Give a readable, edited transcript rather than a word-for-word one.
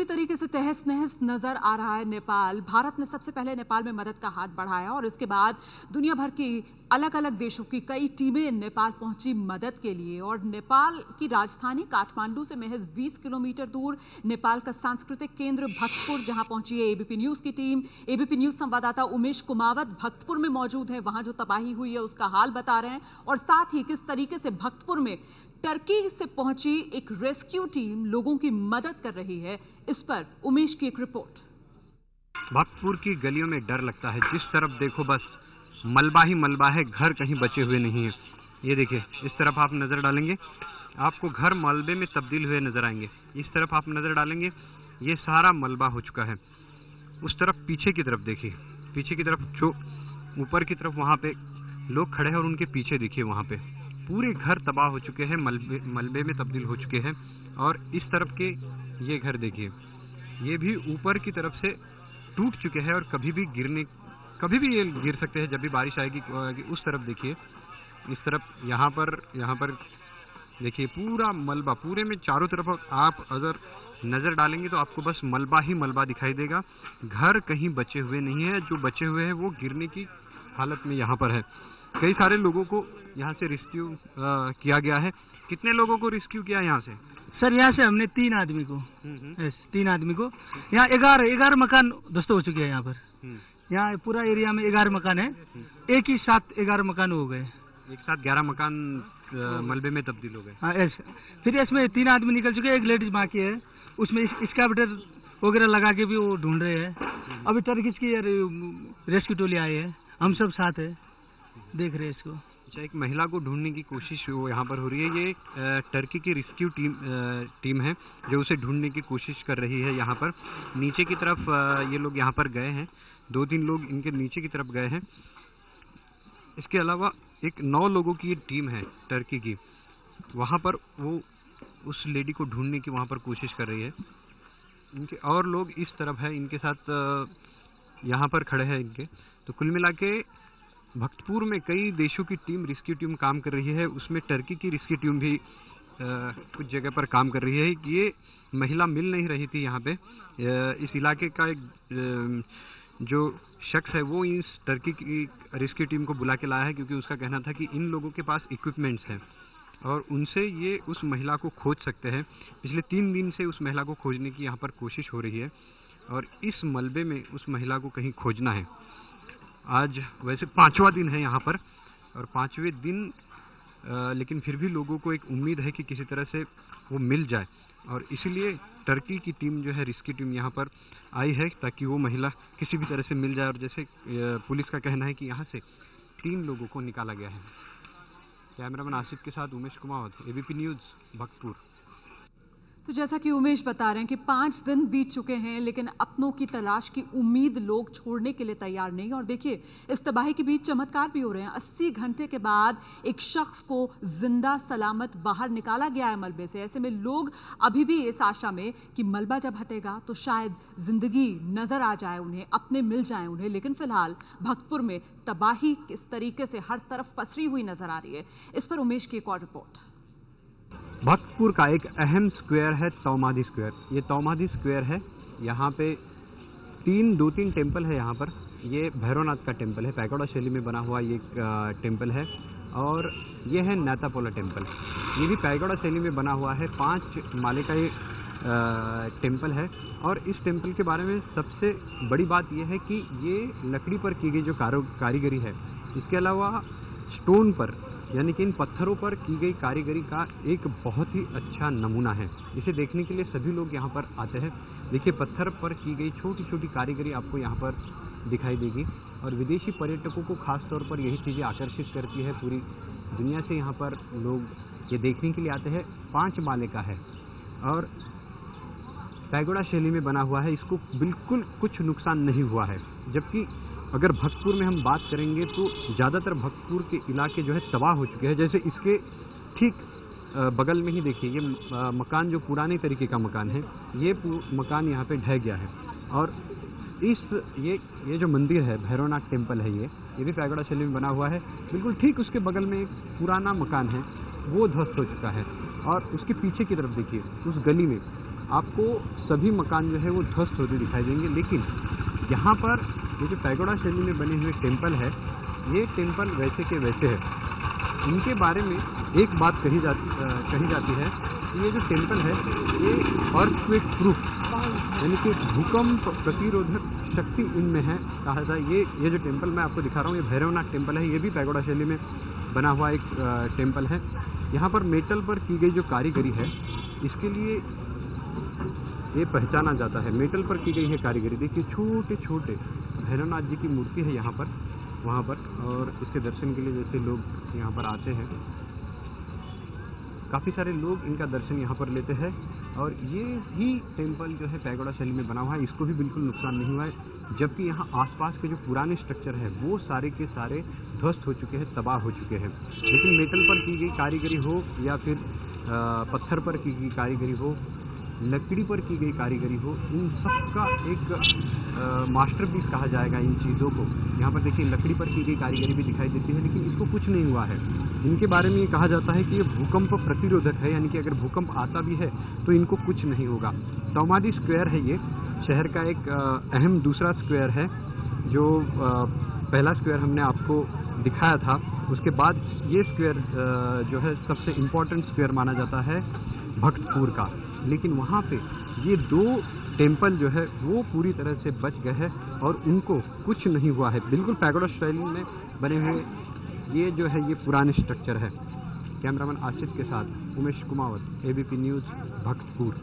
पूरी तरीके से तहस नहस नजर आ रहा है नेपाल। भारत ने सबसे पहले नेपाल में मदद का हाथ बढ़ाया और इसके बाद दुनिया भर की अलग अलग देशों की कई टीमें नेपाल पहुंची मदद के लिए। और नेपाल की राजधानी काठमांडू से महज 20 किलोमीटर दूर नेपाल का सांस्कृतिक केंद्र भक्तपुर, जहां पहुंची है एबीपी न्यूज की टीम। एबीपी न्यूज संवाददाता उमेश कुमावत भक्तपुर में मौजूद है, वहां जो तबाही हुई है उसका हाल बता रहे हैं और साथ ही किस तरीके से भक्तपुर में टर्की से पहुंची एक रेस्क्यू टीम लोगों की मदद कर रही है। इस पर उमेश की एक रिपोर्ट। भक्तपुर की गलियों में डर लगता है, जिस तरफ देखो बस मलबा ही मलबा है, घर कहीं बचे हुए नहीं है। ये देखिए, इस तरफ आप नजर डालेंगे आपको घर मलबे में तब्दील हुए नजर आएंगे। इस तरफ आप नजर डालेंगे ये सारा मलबा हो चुका है। उस तरफ पीछे की तरफ देखिए, पीछे की तरफ जो ऊपर की तरफ वहां पे लोग खड़े हैं और उनके पीछे देखिए वहां पे पूरे घर तबाह हो चुके हैं, मलबे में तब्दील हो चुके हैं। और इस तरफ के ये घर देखिए, ये भी ऊपर की तरफ से टूट चुके हैं और कभी भी ये गिर सकते हैं जब भी बारिश आएगी। उस तरफ देखिए, इस तरफ यहाँ पर देखिए पूरा मलबा, पूरे में चारों तरफ आप अगर नजर डालेंगे तो आपको बस मलबा ही मलबा दिखाई देगा। घर कहीं बचे हुए नहीं है, जो बचे हुए हैं वो गिरने की हालत में यहाँ पर है। कई सारे लोगों को यहाँ से रेस्क्यू किया गया है। कितने लोगों को रेस्क्यू किया यहाँ से? सर यहाँ से हमने 3 आदमी को, 3 आदमी को। यहाँ 11 मकान ध्वस्त हो चुके हैं। यहाँ पर यहाँ पूरा एरिया में 11 मकान है, एक ही साथ 11 मकान हो गए। एक साथ 11 मकान मलबे में तब्दील हो गए। हाँ, फिर इसमें 3 आदमी निकल चुके हैं, एक लेडीज बाकी है। उसमें स्कैवेटर वगैरह लगा के भी वो ढूंढ रहे हैं। अभी टर्किश की रेस्क्यू टोली आई है, हम सब साथ है, देख रहे हैं इसको। अच्छा, एक महिला को ढूंढने की कोशिश यहाँ पर हो रही है। ये टर्की की रेस्क्यू टीम है जो उसे ढूंढने की कोशिश कर रही है। यहाँ पर नीचे की तरफ ये लोग यहाँ पर गए हैं, 2-3 लोग इनके नीचे की तरफ गए हैं। इसके अलावा एक 9 लोगों की टीम है टर्की की, वहाँ पर वो उस लेडी को ढूंढने की वहाँ पर कोशिश कर रही है। इनके और लोग इस तरफ है, इनके साथ यहाँ पर खड़े हैं इनके। तो कुल मिला के भक्तपुर में कई देशों की टीम, रेस्क्यू टीम काम कर रही है। उसमें टर्की की रेस्क्यू टीम भी कुछ जगह पर काम कर रही है। ये महिला मिल नहीं रही थी यहाँ पे। इस इलाके का एक जो शख्स है वो इस टर्की की रेस्क्यू टीम को बुला के लाया है, क्योंकि उसका कहना था कि इन लोगों के पास इक्विपमेंट्स हैं और उनसे ये उस महिला को खोज सकते हैं। पिछले 3 दिन से उस महिला को खोजने की यहाँ पर कोशिश हो रही है और इस मलबे में उस महिला को कहीं खोजना है। आज वैसे 5वां दिन है यहाँ पर और 5वें दिन लेकिन फिर भी लोगों को एक उम्मीद है कि किसी तरह से वो मिल जाए और इसीलिए टर्की की टीम जो है, रेस्क्यू टीम यहाँ पर आई है ताकि वो महिला किसी भी तरह से मिल जाए। और जैसे पुलिस का कहना है कि यहाँ से 3 लोगों को निकाला गया है। कैमरामैन आसिफ के साथ उमेश कुमावत, एबीपी न्यूज, भक्तपुर। तो जैसा कि उमेश बता रहे हैं कि 5 दिन बीत चुके हैं लेकिन अपनों की तलाश की उम्मीद लोग छोड़ने के लिए तैयार नहीं। और देखिए, इस तबाही के बीच चमत्कार भी हो रहे हैं। 80 घंटे के बाद एक शख्स को जिंदा सलामत बाहर निकाला गया है मलबे से। ऐसे में लोग अभी भी इस आशा में कि मलबा जब हटेगा तो शायद जिंदगी नजर आ जाए उन्हें, अपने मिल जाए उन्हें। लेकिन फिलहाल भक्तपुर में तबाही किस तरीके से हर तरफ पसरी हुई नजर आ रही है, इस पर उमेश की एक और रिपोर्ट। भक्तपुर का एक अहम स्क्वायर है तौमादी स्क्वायर। ये तौमादी स्क्वायर है, यहाँ पे 2-3 टेम्पल है। यहाँ पर ये भैरवनाथ का टेम्पल है, पैगोडा शैली में बना हुआ ये टेम्पल है। और ये है नातापोला टेम्पल, ये भी पैगोडा शैली में बना हुआ है। 5 माले का ये टेम्पल है। और इस टेम्पल के बारे में सबसे बड़ी बात यह है कि ये लकड़ी पर की गई जो कारीगरी है, इसके अलावा स्टोन पर यानी कि इन पत्थरों पर की गई कारीगरी का एक बहुत ही अच्छा नमूना है। इसे देखने के लिए सभी लोग यहाँ पर आते हैं। देखिए, पत्थर पर की गई छोटी छोटी कारीगरी आपको यहाँ पर दिखाई देगी और विदेशी पर्यटकों को खास तौर पर यही चीज़ें आकर्षित करती है। पूरी दुनिया से यहाँ पर लोग ये देखने के लिए आते हैं। 5 माले का है और पैगोडा शैली में बना हुआ है। इसको बिल्कुल कुछ नुकसान नहीं हुआ है। जबकि अगर भक्तपुर में हम बात करेंगे तो ज़्यादातर भक्तपुर के इलाके जो है तबाह हो चुके हैं। जैसे इसके ठीक बगल में ही देखिए, ये मकान जो पुराने तरीके का मकान है, ये मकान यहाँ पे ढह गया है। और ये जो मंदिर है, भैरवनाथ टेम्पल है, ये भी पैगोडा शैली में बना हुआ है। बिल्कुल ठीक उसके बगल में एक पुराना मकान है, वो ध्वस्त हो चुका है। और उसके पीछे की तरफ देखिए, उस गली में आपको सभी मकान जो है वो ध्वस्त होते दिखाई देंगे। लेकिन यहाँ पर ये जो पैगोडा शैली में बने हुए टेम्पल है, ये टेम्पल वैसे के वैसे है। इनके बारे में एक बात कही जाती है कि ये जो टेम्पल है ये अर्थक्वेक प्रूफ, यानी कि भूकंप प्रतिरोधक शक्ति इनमें है कहा जाए। ये जो टेम्पल मैं आपको दिखा रहा हूँ, ये भैरवनाथ टेम्पल है। ये भी पैगोडा शैली में बना हुआ एक टेम्पल है। यहाँ पर मेटल पर की गई जो कारीगरी है, इसके लिए ये पहचाना जाता है। मेटल पर की गई है कारीगरी। देखिए छोटे छोटे भैरवनाथ जी की मूर्ति है यहाँ पर, वहाँ पर, और इसके दर्शन के लिए जैसे लोग यहाँ पर आते हैं, काफ़ी सारे लोग इनका दर्शन यहाँ पर लेते हैं। और ये भी टेम्पल जो है पैगोडा शैली में बना हुआ है, इसको भी बिल्कुल नुकसान नहीं हुआ है। जबकि यहाँ आसपास के जो पुराने स्ट्रक्चर है वो सारे के सारे ध्वस्त हो चुके हैं, तबाह हो चुके हैं। लेकिन मेटल पर की गई कारीगरी हो या फिर पत्थर पर की गई कारीगरी हो, लकड़ी पर की गई कारीगरी हो, इन सब का एक मास्टरपीस कहा जाएगा इन चीज़ों को। यहाँ पर देखिए लकड़ी पर की गई कारीगरी भी दिखाई देती है, लेकिन इसको कुछ नहीं हुआ है। इनके बारे में ये कहा जाता है कि ये भूकंप प्रतिरोधक है, यानी कि अगर भूकंप आता भी है तो इनको कुछ नहीं होगा। समाधि स्क्वायर है ये, शहर का एक अहम दूसरा स्क्वायर है। जो पहला स्क्वायर हमने आपको दिखाया था, उसके बाद ये स्क्वायर जो है सबसे इम्पोर्टेंट स्क्वायर माना जाता है भक्तपुर का। लेकिन वहाँ पे ये दो टेम्पल जो है वो पूरी तरह से बच गए हैं और उनको कुछ नहीं हुआ है। बिल्कुल पैगोडा शैली में बने हुए ये जो है ये पुराने स्ट्रक्चर है। कैमरामैन आशिफ के साथ उमेश कुमावत, एबीपी न्यूज़, भक्तपुर।